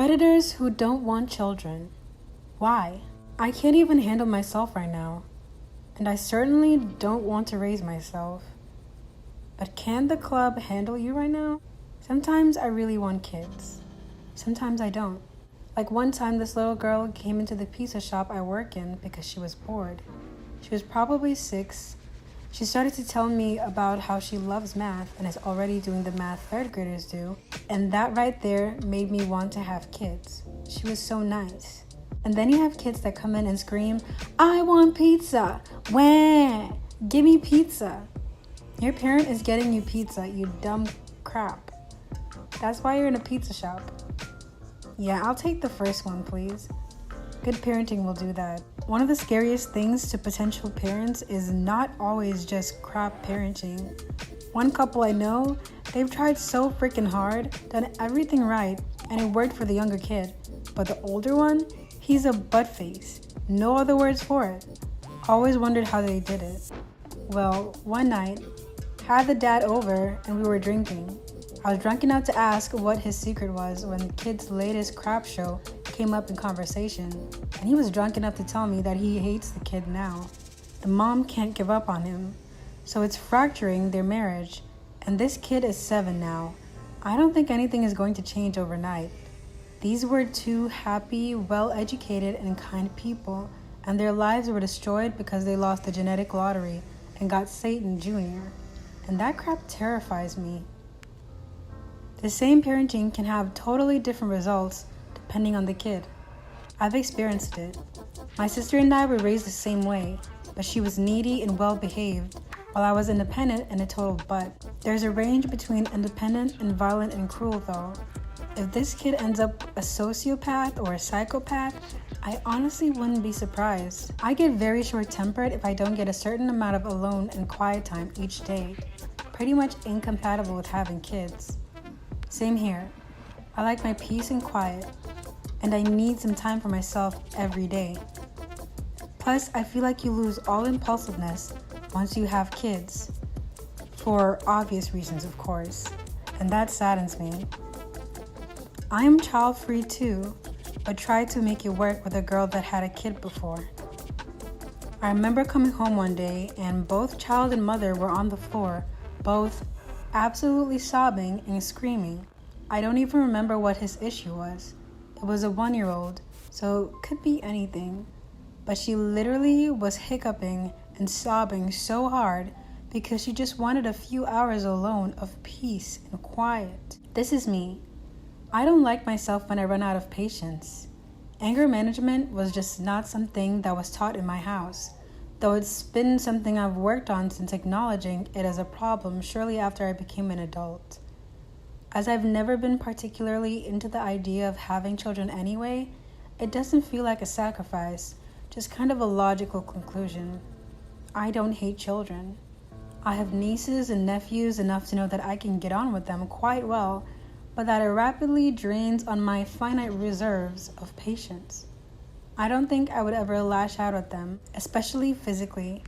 Predators who don't want children. Why? I can't even handle myself right now, and I certainly don't want to raise myself. But can the club handle you right now? Sometimes I really want kids. Sometimes I don't. Like one time this little girl came into the pizza shop I work in because she was bored. She was probably 6. She started to tell me about how she loves math and is already doing the math third graders do, and that right there made me want to have kids. She was so nice. And then you have kids that come in and scream, "I want pizza! Wah! Give me pizza!" Your parent is getting you pizza, you dumb crap. That's why you're in a pizza shop. Yeah, I'll take the first one, please. Good parenting will do that. One of the scariest things to potential parents is not always just crap parenting. One couple I know, they've tried so freaking hard, done everything right, and it worked for the younger kid. But the older one, he's a butt face. No other words for it. Always wondered how they did it. Well, one night, had the dad over and we were drinking. I was drunk enough to ask what his secret was when the kid's latest crap show came up in conversation, and he was drunk enough to tell me that he hates the kid now. The mom can't give up on him, so it's fracturing their marriage, and this kid is 7 now. I don't think anything is going to change overnight. These were 2 happy, well-educated, and kind people, and their lives were destroyed because they lost the genetic lottery and got Satan Jr., and that crap terrifies me. The same parenting can have totally different results depending on the kid. I've experienced it. My sister and I were raised the same way, but she was needy and well-behaved, while I was independent and a total butt. There's a range between independent and violent and cruel though. If this kid ends up a sociopath or a psychopath, I honestly wouldn't be surprised. I get very short-tempered if I don't get a certain amount of alone and quiet time each day. Pretty much incompatible with having kids. Same here. I like my peace and quiet, and I need some time for myself every day. Plus, I feel like you lose all impulsiveness once you have kids. For obvious reasons, of course, and that saddens me. I am child-free too, but tried to make it work with a girl that had a kid before. I remember coming home one day and both child and mother were on the floor, both absolutely sobbing and screaming. I don't even remember what his issue was. It was a 1-year-old, so could be anything. But she literally was hiccuping and sobbing so hard because she just wanted a few hours alone of peace and quiet. This is me. I don't like myself when I run out of patience. Anger management was just not something that was taught in my house, though it's been something I've worked on since acknowledging it as a problem shortly after I became an adult. As I've never been particularly into the idea of having children anyway, it doesn't feel like a sacrifice, just kind of a logical conclusion. I don't hate children. I have nieces and nephews enough to know that I can get on with them quite well, but that it rapidly drains on my finite reserves of patience. I don't think I would ever lash out at them, especially physically,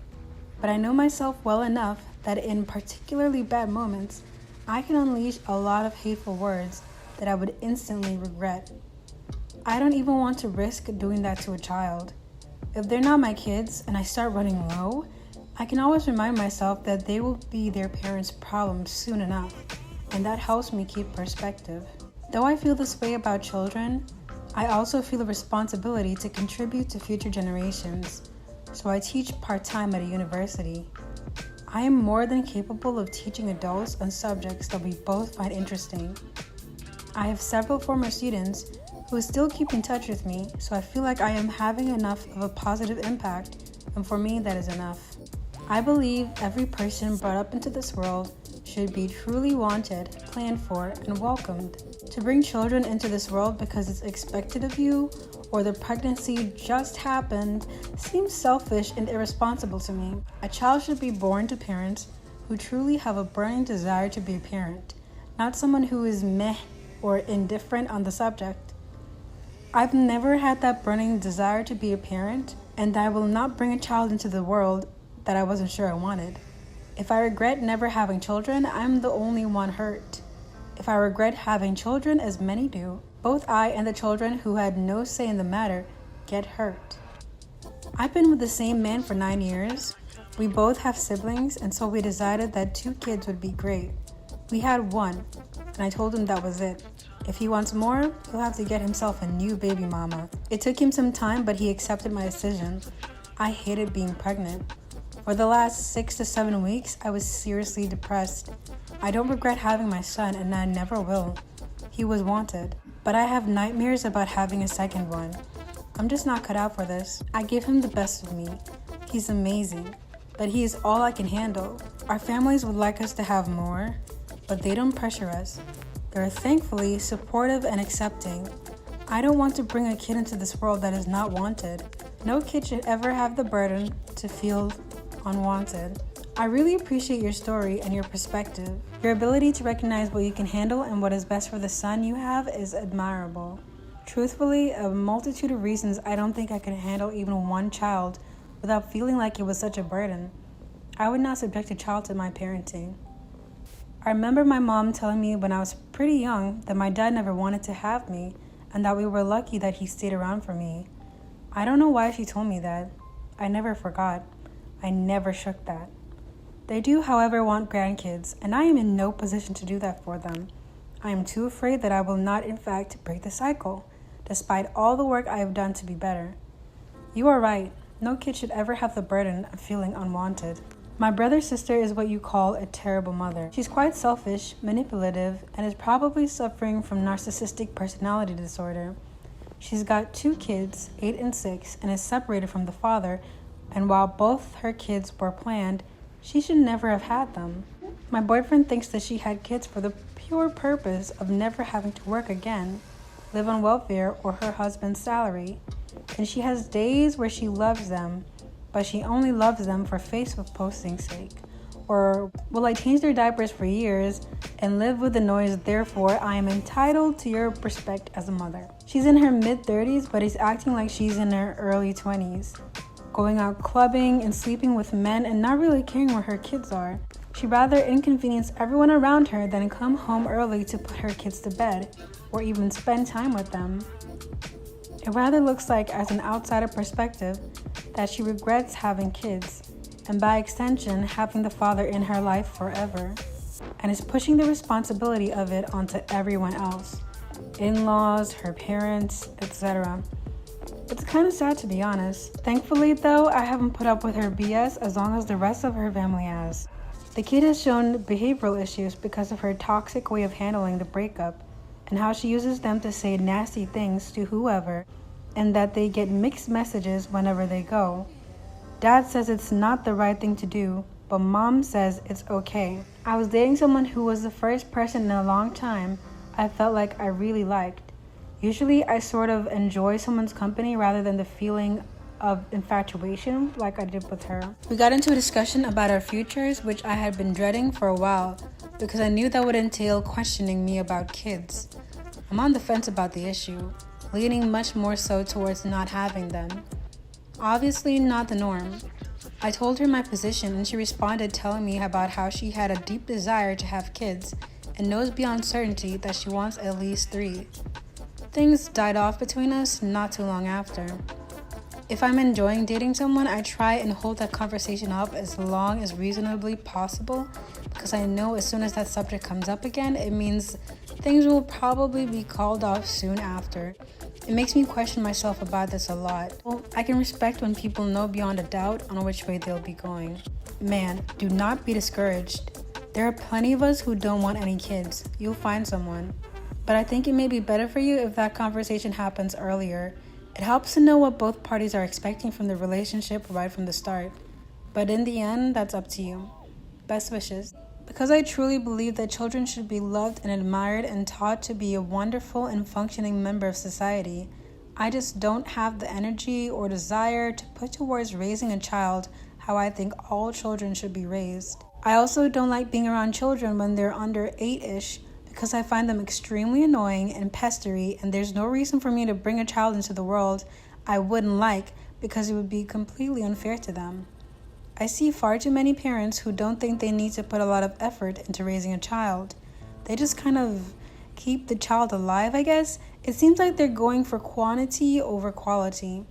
but I know myself well enough that in particularly bad moments, I can unleash a lot of hateful words that I would instantly regret. I don't even want to risk doing that to a child. If they're not my kids and I start running low, I can always remind myself that they will be their parents' problem soon enough, and that helps me keep perspective. Though I feel this way about children, I also feel a responsibility to contribute to future generations, so I teach part-time at a university. I am more than capable of teaching adults on subjects that we both find interesting. I have several former students who still keep in touch with me, so I feel like I am having enough of a positive impact, and for me that is enough. I believe every person brought up into this world should be truly wanted, planned for, and welcomed. To bring children into this world because it's expected of you, or the pregnancy just happened, seems selfish and irresponsible to me. A child should be born to parents who truly have a burning desire to be a parent, not someone who is meh or indifferent on the subject. I've never had that burning desire to be a parent, and I will not bring a child into the world that I wasn't sure I wanted. If I regret never having children, I'm the only one hurt. If I regret having children, as many do, Both I and the children who had no say in the matter get hurt. I've been with the same man for 9 years. We both have siblings, and so we decided that 2 kids would be great. We had 1, and I told him that was it. If he wants more, he'll have to get himself a new baby mama. It took him some time, but he accepted my decision. I hated being pregnant. For the last 6 to 7 weeks, I was seriously depressed. I don't regret having my son, and I never will. He was wanted, but I have nightmares about having a second one. I'm just not cut out for this. I give him the best of me. He's amazing, but he is all I can handle. Our families would like us to have more, but they don't pressure us. They're thankfully supportive and accepting. I don't want to bring a kid into this world that is not wanted. No kid should ever have the burden to feel unwanted. I really appreciate your story and your perspective. Your ability to recognize what you can handle and what is best for the son you have is admirable. Truthfully, a multitude of reasons I don't think I could handle even 1 child without feeling like it was such a burden. I would not subject a child to my parenting. I remember my mom telling me when I was pretty young that my dad never wanted to have me and that we were lucky that he stayed around for me. I don't know why she told me that. I never forgot. I never shook that. They do, however, want grandkids, and I am in no position to do that for them. I am too afraid that I will not, in fact, break the cycle, despite all the work I have done to be better. You are right. No kid should ever have the burden of feeling unwanted. My brother's sister is what you call a terrible mother. She's quite selfish, manipulative, and is probably suffering from narcissistic personality disorder. She's got 2 kids, 8 and 6, and is separated from the father, and while both her kids were planned, she should never have had them. My boyfriend thinks that she had kids for the pure purpose of never having to work again, live on welfare or her husband's salary, and she has days where she loves them, but she only loves them for Facebook posting's sake. Or, will I change their diapers for years and live with the noise, therefore I am entitled to your respect as a mother. She's in her mid-30s, but is acting like she's in her early 20s. Going out clubbing and sleeping with men and not really caring where her kids are. She'd rather inconvenience everyone around her than come home early to put her kids to bed, or even spend time with them. It rather looks like, as an outsider perspective, that she regrets having kids, and by extension, having the father in her life forever, and is pushing the responsibility of it onto everyone else. In-laws, her parents, etc. It's kind of sad, to be honest. Thankfully, though, I haven't put up with her BS as long as the rest of her family has. The kid has shown behavioral issues because of her toxic way of handling the breakup, and how she uses them to say nasty things to whoever, and that they get mixed messages whenever they go. Dad says it's not the right thing to do, but Mom says it's okay. I was dating someone who was the first person in a long time I felt like I really liked. Usually I sort of enjoy someone's company rather than the feeling of infatuation like I did with her. We got into a discussion about our futures, which I had been dreading for a while because I knew that would entail questioning me about kids. I'm on the fence about the issue, leaning much more so towards not having them. Obviously not the norm. I told her my position and she responded telling me about how she had a deep desire to have kids and knows beyond certainty that she wants at least 3. Things died off between us not too long after. If I'm enjoying dating someone, I try and hold that conversation up as long as reasonably possible because I know as soon as that subject comes up again, it means things will probably be called off soon after. It makes me question myself about this a lot. Well, I can respect when people know beyond a doubt on which way they'll be going. Man, do not be discouraged. There are plenty of us who don't want any kids. You'll find someone. But I think it may be better for you if that conversation happens earlier. It helps to know what both parties are expecting from the relationship right from the start. But in the end, that's up to you. Best wishes. Because I truly believe that children should be loved and admired and taught to be a wonderful and functioning member of society, I just don't have the energy or desire to put towards raising a child how I think all children should be raised. I also don't like being around children when they're under 8-ish because I find them extremely annoying and pestery, and there's no reason for me to bring a child into the world I wouldn't like because it would be completely unfair to them. I see far too many parents who don't think they need to put a lot of effort into raising a child. They just kind of keep the child alive, I guess, It seems like they're going for quantity over quality.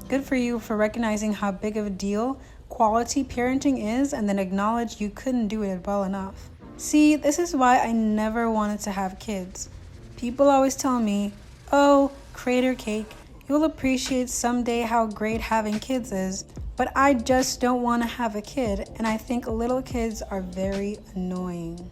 Good for you for recognizing how big of a deal quality parenting is and then acknowledge you couldn't do it well enough. See, this is why I never wanted to have kids. People always tell me, oh, crater cake, you'll appreciate someday how great having kids is. But I just don't want to have a kid, and I think little kids are very annoying.